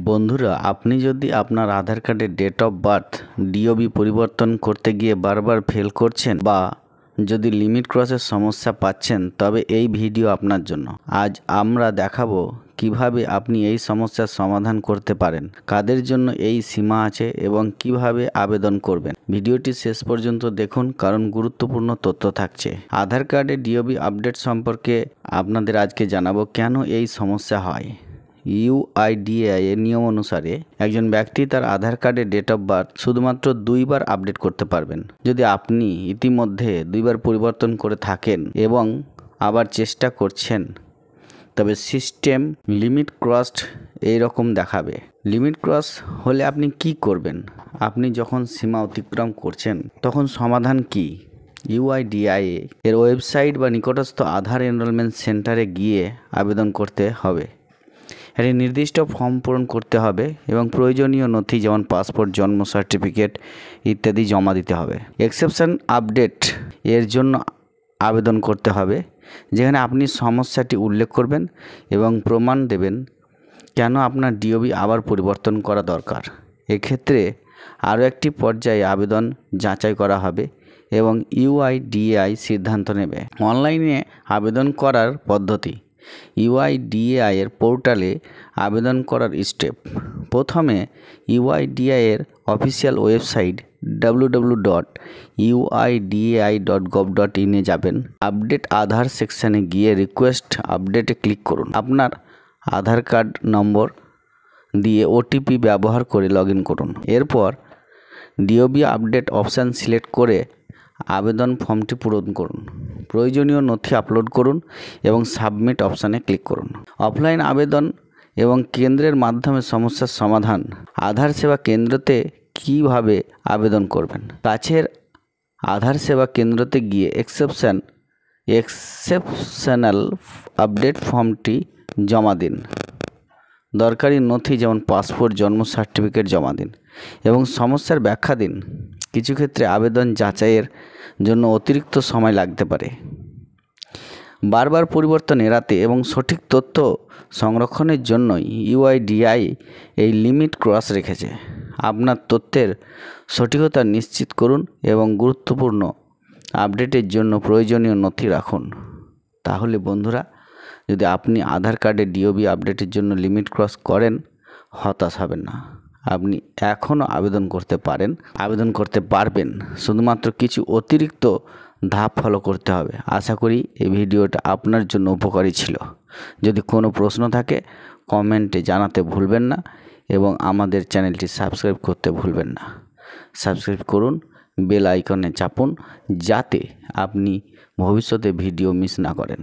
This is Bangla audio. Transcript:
বন্ধুরা, আপনি যদি আপনার আধার কার্ডের ডেট অফ বার্থ ডিওবি পরিবর্তন করতে গিয়ে বারবার ফেল করছেন বা যদি লিমিট ক্রসের সমস্যা পাচ্ছেন, তবে এই ভিডিও আপনার জন্য। আজ আমরা দেখাবো কিভাবে আপনি এই সমস্যার সমাধান করতে পারেন, কাদের জন্য এই সীমা আছে এবং কিভাবে আবেদন করবেন। ভিডিওটি শেষ পর্যন্ত দেখুন, কারণ গুরুত্বপূর্ণ তথ্য থাকছে। আধার কার্ডে ডিওবি আপডেট সম্পর্কে আপনাদের আজকে জানাবো কেন এই সমস্যা হয়। ইউআইডিএআই এর নিয়ম অনুসারে একজন ব্যক্তি তার আধার কার্ডের ডেট অফ বার্থ শুধুমাত্র 2 বার আপডেট করতে পারবেন। যদি আপনি ইতিমধ্যে 2 বার পরিবর্তন করে থাকেন এবং আবার চেষ্টা করছেন, তবে সিস্টেম লিমিট ক্রসড এই রকম দেখাবে। লিমিট ক্রস হলে আপনি কি করবেন? আপনি যখন সীমা অতিক্রম করছেন তখন সমাধান কি? ইউআইডিএআই এর ওয়েবসাইট বা নিকটস্থ আধার এনরোলমেন্ট সেন্টারে গিয়ে আবেদন করতে হবে। একটি নির্দিষ্ট ফর্ম পূরণ করতে হবে এবং প্রয়োজনীয় নথি যেমন পাসপোর্ট, জন্ম সার্টিফিকেট ইত্যাদি জমা দিতে হবে। এক্সেপশন আপডেট এর জন্য আবেদন করতে হবে, যেখানে আপনি সমস্যাটি উল্লেখ করবেন এবং প্রমাণ দেবেন কেন আপনার ডিওবি আবার পরিবর্তন করা দরকার। এক্ষেত্রে আরও একটি পর্যায়ে আবেদন যাচাই করা হবে এবং ইউআইডিএআই সিদ্ধান্ত নেবে। অনলাইনে আবেদন করার পদ্ধতি। ইউআইডিএআই এর পোর্টালে আবেদন করার স্টেপ। প্রথমে ইউআইডিএআই এর অফিসিয়াল ওয়েবসাইট www.uidai.gov.in এ যাবেন। আপডেট আধার সেকশানে গিয়ে রিকোয়েস্ট আপডেটে ক্লিক করুন। আপনার আধার কার্ড নম্বর দিয়ে ওটিপি ব্যবহার করে লগ ইন করুন। এরপর ডিওবি আপডেট অপশান সিলেক্ট করে আবেদন ফর্মটি পূরণ করুন। প্রয়োজনীয় নথি আপলোড করুন এবং সাবমিট অপশানে ক্লিক করুন। অফলাইন আবেদন এবং কেন্দ্রের মাধ্যমে সমস্যার সমাধান। আধার সেবা কেন্দ্রতে কিভাবে আবেদন করবেন? কাছের আধার সেবা কেন্দ্রতে গিয়ে এক্সেপশনাল আপডেট ফর্মটি জমা দিন। দরকারি নথি যেমন পাসপোর্ট, জন্ম সার্টিফিকেট জমা দিন এবং সমস্যার ব্যাখ্যা দিন। কিছু ক্ষেত্রে আবেদন যাচাইয়ের জন্য অতিরিক্ত সময় লাগতে পারে। বারবার পরিবর্তন এড়াতে এবং সঠিক তথ্য সংরক্ষণের জন্য ইউআইডিএআই এই লিমিট ক্রস রেখেছে। আপনার তথ্যের সঠিকতা নিশ্চিত করুন এবং গুরুত্বপূর্ণ আপডেটের জন্য প্রয়োজনীয় নথি রাখুন। তাহলে বন্ধুরা, যদি আপনি আধার কার্ডে ডিওবি আপডেটের জন্য লিমিট ক্রস করেন, হতাশ হবেন না। আপনি এখনও আবেদন করতে পারবেন। শুধুমাত্র কিছু অতিরিক্ত ধাপ ফলো করতে হবে। আশা করি এই ভিডিওটা আপনার জন্য উপকারী ছিল। যদি কোনো প্রশ্ন থাকে কমেন্টে জানাতে ভুলবেন না এবং আমাদের চ্যানেলটি সাবস্ক্রাইব করতে ভুলবেন না। সাবস্ক্রাইব করুন, বেল আইকনে চাপুন, যাতে আপনি ভবিষ্যতে ভিডিও মিস না করেন।